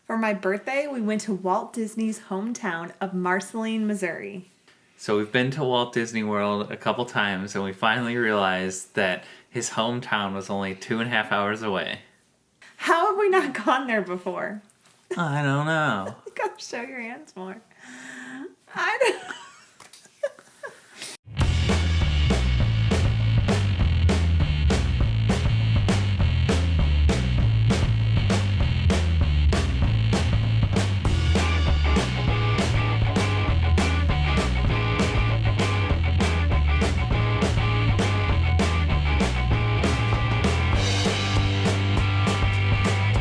For my birthday, we went to Walt Disney's hometown of Marceline, Missouri. So we've been to Walt Disney World a couple times, and we finally realized that his hometown was only 2.5 hours away. How have we not gone there before? I don't know. You gotta show your hands more. I don't...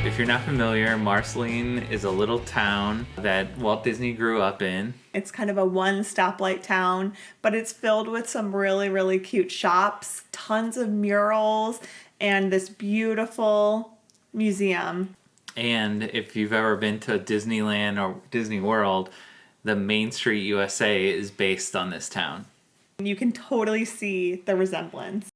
If you're not familiar, Marceline is a little town that Walt Disney grew up in. It's kind of a one stoplight town, but it's filled with some really, really cute shops, tons of murals, and this beautiful museum. And if you've ever been to Disneyland or Disney World, the Main Street USA is based on this town. You can totally see the resemblance.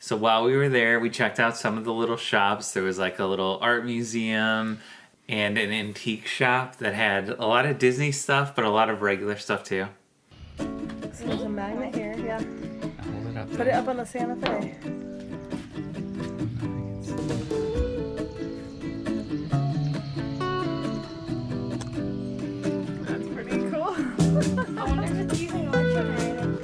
So while we were there, we checked out some of the little shops. There was like a little art museum and an antique shop that had a lot of Disney stuff, but a lot of regular stuff too. So there's a magnet here, yeah. Hold it up. Put it up on the Santa Fe. That's pretty cool. I wonder if it's using electronics.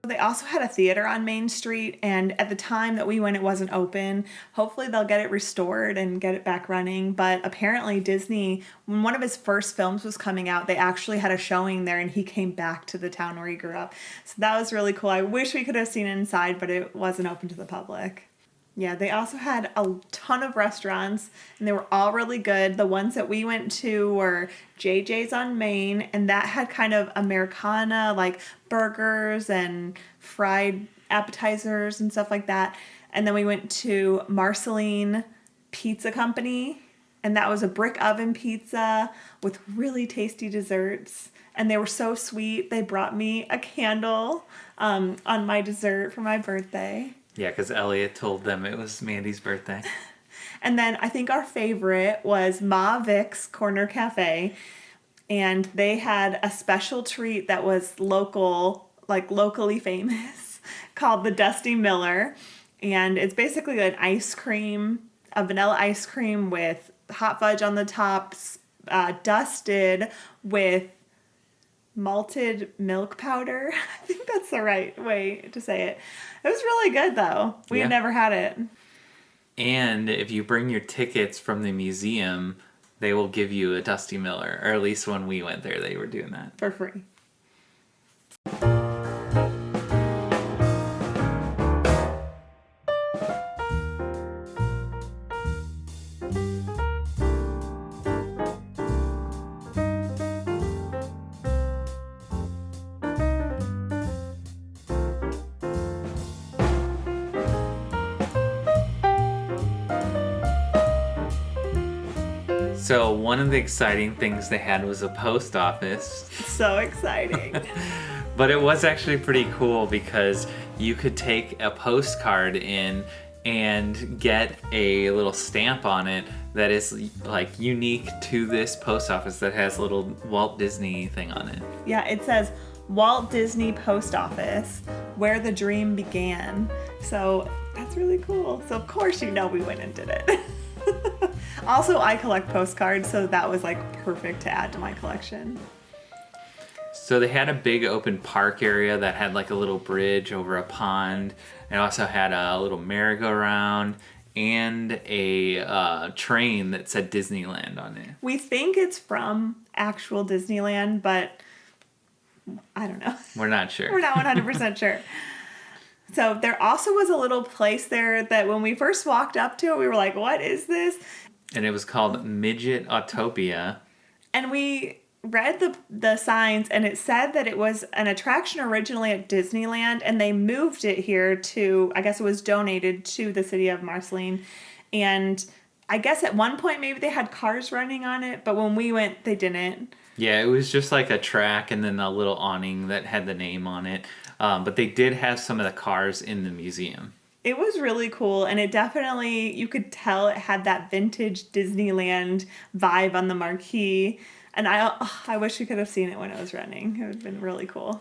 They also had a theater on Main Street, and at the time that we went, it wasn't open. Hopefully they'll get it restored and get it back running. But apparently Disney, when one of his first films was coming out, they actually had a showing there, and he came back to the town where he grew up. So that was really cool. I wish we could have seen it inside, but it wasn't open to the public. Yeah, they also had a ton of restaurants, and they were all really good. The ones that we went to were JJ's on Main, and that had kind of Americana, like burgers and fried appetizers and stuff like that. And then we went to Marceline Pizza Company, and that was a brick oven pizza with really tasty desserts. And they were so sweet. They brought me a candle on my dessert for my birthday. Yeah, because Elliot told them it was Mandy's birthday. And then I think our favorite was Ma Vic's Corner Cafe. And they had a special treat that was local, like locally famous, called the Dusty Miller. And it's basically an ice cream, a vanilla ice cream with hot fudge on the top, dusted with malted milk powder. I think that's the right way to say it. It was really good though. We had never had it. And if you bring your tickets from the museum, they will give you a Dusty Miller. Or at least when we went there, they were doing that. For free. So one of the exciting things they had was a post office. So exciting. But it was actually pretty cool because you could take a postcard in and get a little stamp on it that is like unique to this post office that has a little Walt Disney thing on it. Yeah, it says Walt Disney Post Office, where the dream began. So that's really cool. So of course we went and did it. Also, I collect postcards, so that was like perfect to add to my collection. So they had a big open park area that had like a little bridge over a pond. It also had a little merry-go-round and a train that said Disneyland on it. We think it's from actual Disneyland, but I don't know. We're not sure. We're not 100% sure. So there also was a little place there that when we first walked up to it, we were like, what is this? And it was called Midget Autopia. And we read the signs, and it said that it was an attraction originally at Disneyland, and they moved it here to, I guess it was donated to the city of Marceline. And I guess at one point maybe they had cars running on it, but when we went, they didn't. Yeah, it was just like a track and then a little awning that had the name on it. But they did have some of the cars in the museum. It was really cool, and it definitely, you could tell it had that vintage Disneyland vibe on the marquee. And I wish we could have seen it when it was running. It would have been really cool.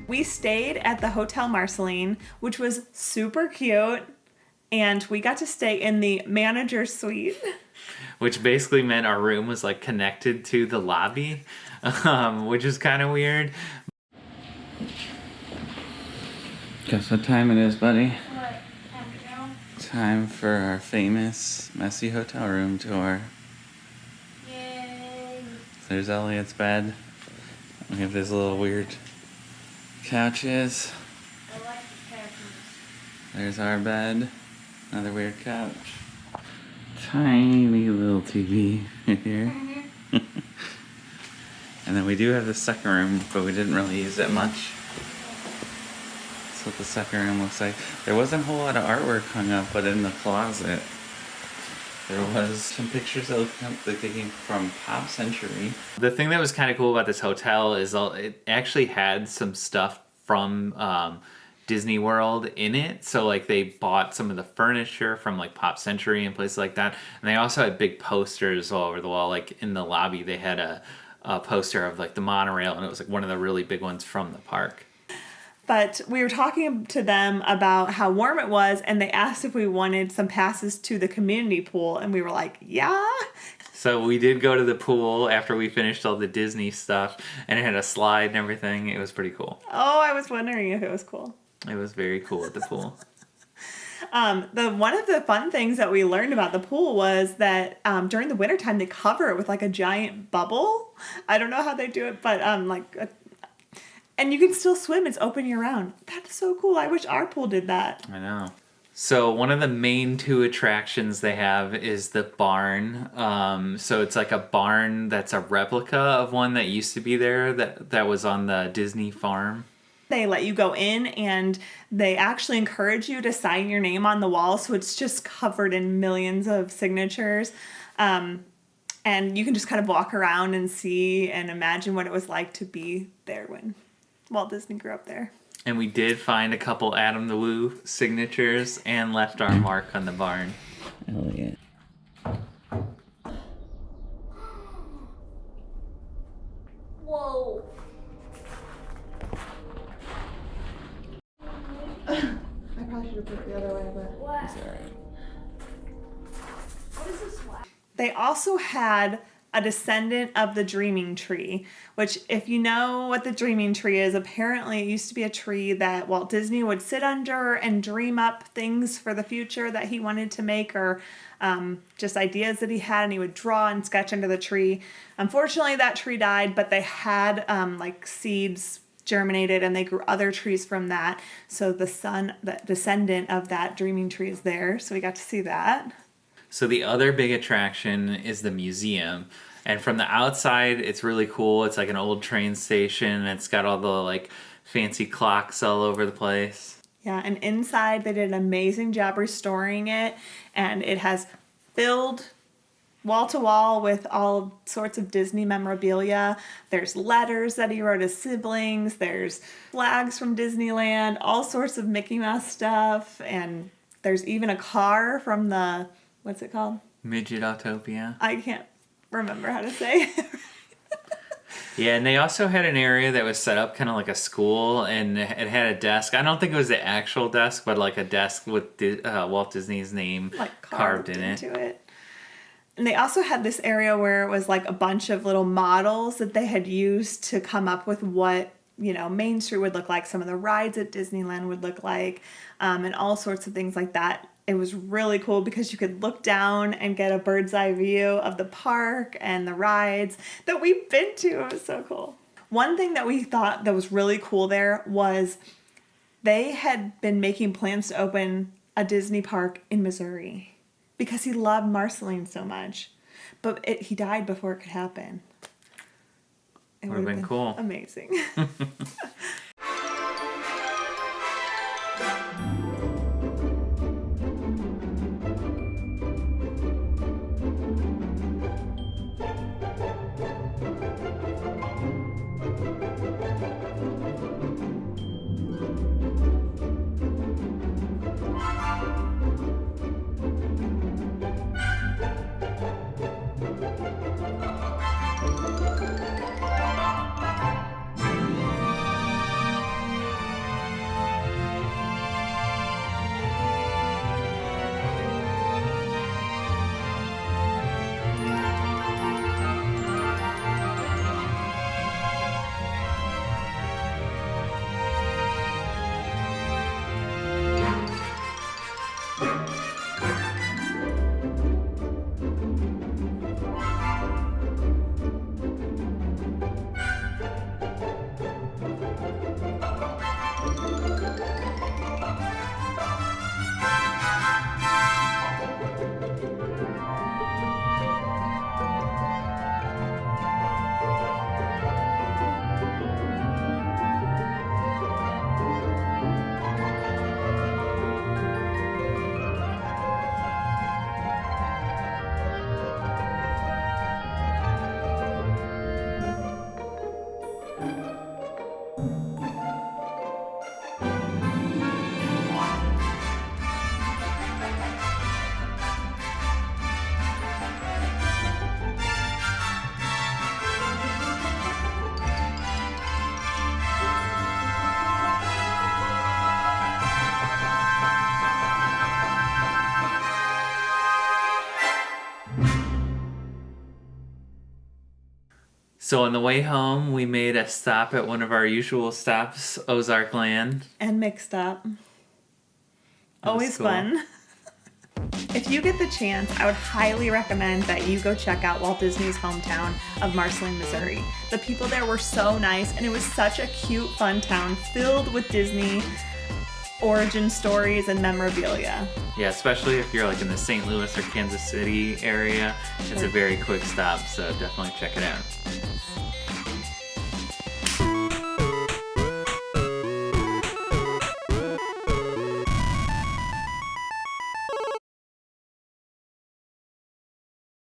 We stayed at the Hotel Marceline, which was super cute, and we got to stay in the manager's suite. Which basically meant our room was like connected to the lobby, which is kind of weird. Guess what time it is, buddy? What? Time to go? Time for our famous messy hotel room tour. Yay. There's Elliot's bed. We have this little weird couches. I like the couches. There's our bed. Another weird couch. Tiny little TV right here. And then we do have the second room, but we didn't really use it much. That's what the second room looks like. There wasn't a whole lot of artwork hung up, but in the closet there was some pictures that looked like they came from Pop Century. The thing that was kind of cool about this hotel is it actually had some stuff from Disney World in it. So like they bought some of the furniture from like Pop Century and places like that. And they also had big posters all over the wall. Like in the lobby they had a poster of like the monorail, and it was like one of the really big ones from the park. But we were talking to them about how warm it was, and they asked if we wanted some passes to the community pool, and we were like, yeah. So we did go to the pool after we finished all the Disney stuff, and it had a slide and everything. It was pretty cool. Oh, I was wondering if it was cool. It was very cool at the pool. One of the fun things that we learned about the pool was that during the wintertime they cover it with like a giant bubble. I don't know how they do it, but and you can still swim. It's open year round. That's so cool. I wish our pool did that. I know. So one of the main two attractions they have is the barn. So it's like a barn that's a replica of one that used to be there that was on the Disney farm. They let you go in, and they actually encourage you to sign your name on the wall, so it's just covered in millions of signatures. And you can just kind of walk around and see and imagine what it was like to be there when Walt Disney grew up there. And we did find a couple Adam the Woo signatures and left our mark on the barn. Oh, yeah. Whoa. I probably should have put it the other way, but What? it's all right. What is this one? They also had a descendant of the dreaming tree, which, if you know what the dreaming tree is, apparently it used to be a tree that Walt Disney would sit under and dream up things for the future that he wanted to make, or just ideas that he had, and he would draw and sketch under the tree. Unfortunately, that tree died, but they had like seeds germinated and they grew other trees from that. So the descendant of that dreaming tree is there. So we got to see that. So the other big attraction is the museum. And from the outside, it's really cool. It's like an old train station. And it's got all the like fancy clocks all over the place. Yeah, and inside they did an amazing job restoring it, and it has filled wall to wall with all sorts of Disney memorabilia. There's letters that he wrote his siblings, there's flags from Disneyland, all sorts of Mickey Mouse stuff, and there's even a car from the, what's it called? Midget Autopia. I can't remember how to say it. Yeah, and they also had an area that was set up kind of like a school, and it had a desk. I don't think it was the actual desk, but like a desk with Walt Disney's name Like carved in it. into it. And they also had this area where it was like a bunch of little models that they had used to come up with what, you know, Main Street would look like, some of the rides at Disneyland would look like, and all sorts of things like that. It was really cool because you could look down and get a bird's eye view of the park and the rides that we've been to. It was so cool. One thing that we thought that was really cool there was they had been making plans to open a Disney park in Missouri because he loved Marceline so much. But he died before it could happen. It Would've been cool. Amazing. So on the way home, we made a stop at one of our usual stops, Ozark Land. And mixed up. was Always cool. fun. If you get the chance, I would highly recommend that you go check out Walt Disney's hometown of Marceline, Missouri. The people there were so nice, and it was such a cute, fun town filled with Disney origin stories and memorabilia. Yeah, especially if you're like in the St. Louis or Kansas City area. It's a very quick stop, so definitely check it out.